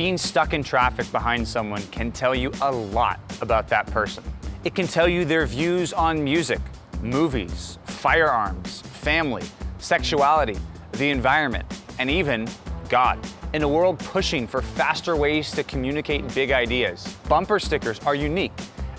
Being stuck in traffic behind someone can tell you a lot about that person. It can tell you their views on music, movies, firearms, family, sexuality, the environment, and even God. In a world pushing for faster ways to communicate big ideas, bumper stickers are unique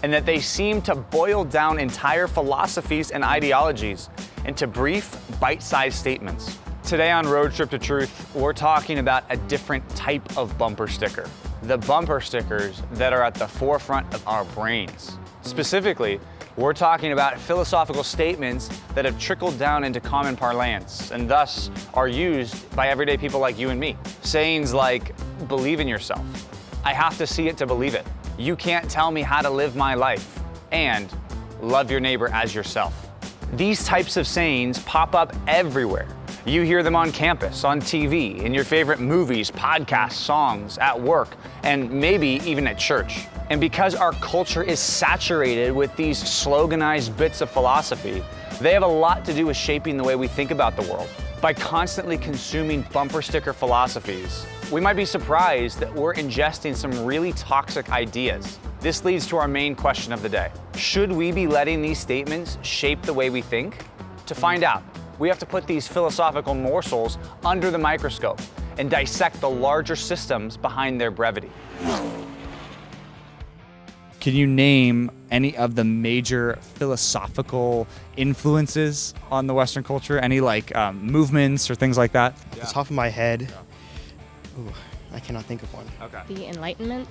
in that they seem to boil down entire philosophies and ideologies into brief, bite-sized statements. Today on Road Trip to Truth, we're talking about a different type of bumper sticker. The bumper stickers that are at the forefront of our brains. Specifically, we're talking about philosophical statements that have trickled down into common parlance and thus are used by everyday people like you and me. Sayings like, believe in yourself. I have to see it to believe it. You can't tell me how to live my life. And love your neighbor as yourself. These types of sayings pop up everywhere. You hear them on campus, on TV, in your favorite movies, podcasts, songs, at work, and maybe even at church. And because our culture is saturated with these sloganized bits of philosophy, they have a lot to do with shaping the way we think about the world. By constantly consuming bumper sticker philosophies, we might be surprised that we're ingesting some really toxic ideas. This leads to our main question of the day. Should we be letting these statements shape the way we think? To find out, we have to put these philosophical morsels under the microscope and dissect the larger systems behind their brevity. Can you name any of the major philosophical influences on the Western culture? Any movements or things like that? Off the top of my head, ooh, I cannot think of one. Okay. The Enlightenment.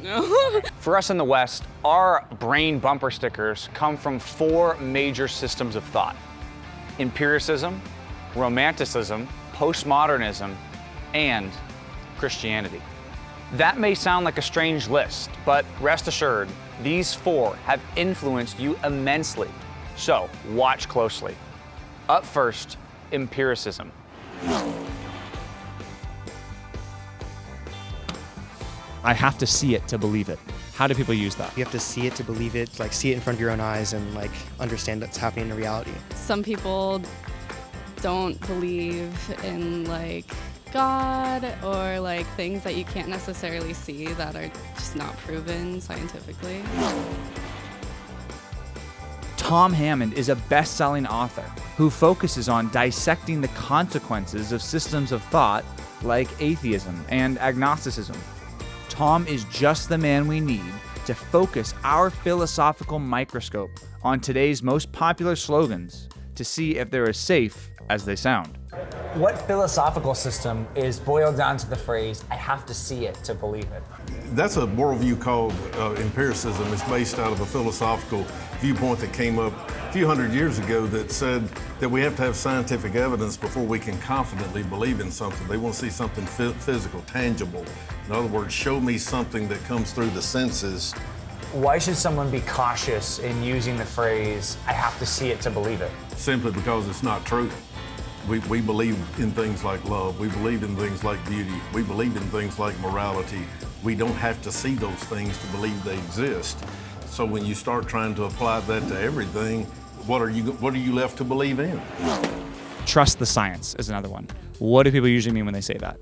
No. For us in the West, our brain bumper stickers come from four major systems of thought: Empiricism, Romanticism, Postmodernism, and Christianity. That may sound like a strange list, but rest assured, these four have influenced you immensely. So watch closely. Up first, Empiricism. I have to see it to believe it. How do people use that? You have to see it to believe it, see it in front of your own eyes and understand that's happening in reality. Some people don't believe in God or things that you can't necessarily see that are just not proven scientifically. Tom Hammond is a best-selling author who focuses on dissecting the consequences of systems of thought like atheism and agnosticism. Tom is just the man we need to focus our philosophical microscope on today's most popular slogans to see if they're as safe as they sound. What philosophical system is boiled down to the phrase, I have to see it to believe it? That's a worldview called empiricism. It's based out of a philosophical viewpoint that came up a few hundred years ago that said that we have to have scientific evidence before we can confidently believe in something. They want to see something physical, tangible. In other words, show me something that comes through the senses. Why should someone be cautious in using the phrase, I have to see it to believe it? Simply because it's not true. We believe in things like love. We believe in things like beauty. We believe in things like morality. We don't have to see those things to believe they exist. So when you start trying to apply that to everything, what are you left to believe in? Trust the science is another one. What do people usually mean when they say that?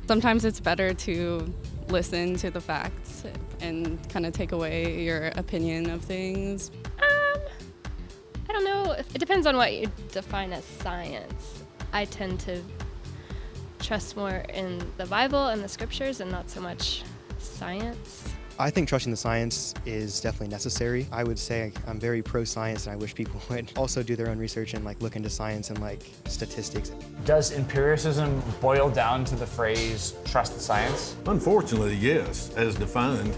Sometimes it's better to listen to the facts and kind of take away your opinion of things. I don't know. It depends on what you define as science. I tend to trust more in the Bible and the scriptures and not so much science. I think trusting the science is definitely necessary. I would say I'm very pro-science, and I wish people would also do their own research and look into science and statistics. Does empiricism boil down to the phrase, trust the science? Unfortunately, yes, as defined,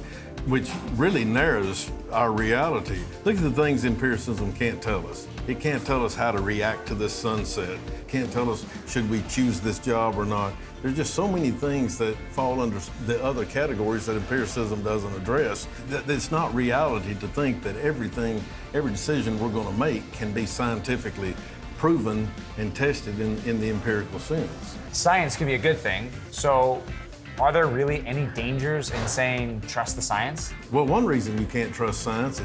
which really narrows our reality. Look at the things empiricism can't tell us. It can't tell us how to react to this sunset. It can't tell us should we choose this job or not. There's just so many things that fall under the other categories that empiricism doesn't address. That it's not reality to think that every decision we're going to make can be scientifically proven and tested in the empirical sense. Science can be a good thing, so Are there really any dangers in saying trust the science? Well, one reason you can't trust science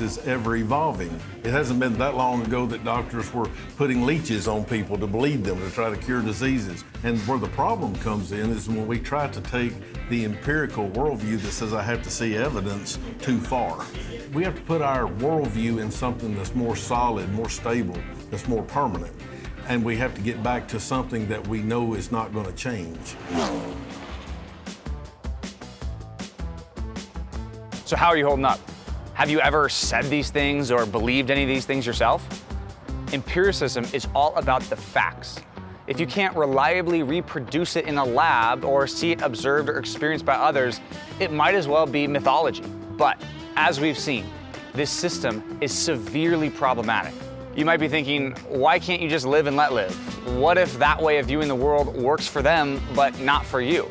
is ever evolving. It hasn't been that long ago that doctors were putting leeches on people to bleed them to try to cure diseases. And where the problem comes in is when we try to take the empirical worldview that says I have to see evidence too far. We have to put our worldview in something that's more solid, more stable, that's more permanent. And we have to get back to something that we know is not going to change. So how are you holding up? Have you ever said these things or believed any of these things yourself? Empiricism is all about the facts. If you can't reliably reproduce it in a lab or see it observed or experienced by others, it might as well be mythology. But as we've seen, this system is severely problematic. You might be thinking, why can't you just live and let live? What if that way of viewing the world works for them, but not for you?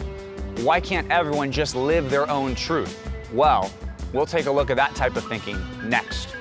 Why can't everyone just live their own truth? Well, we'll take a look at that type of thinking next.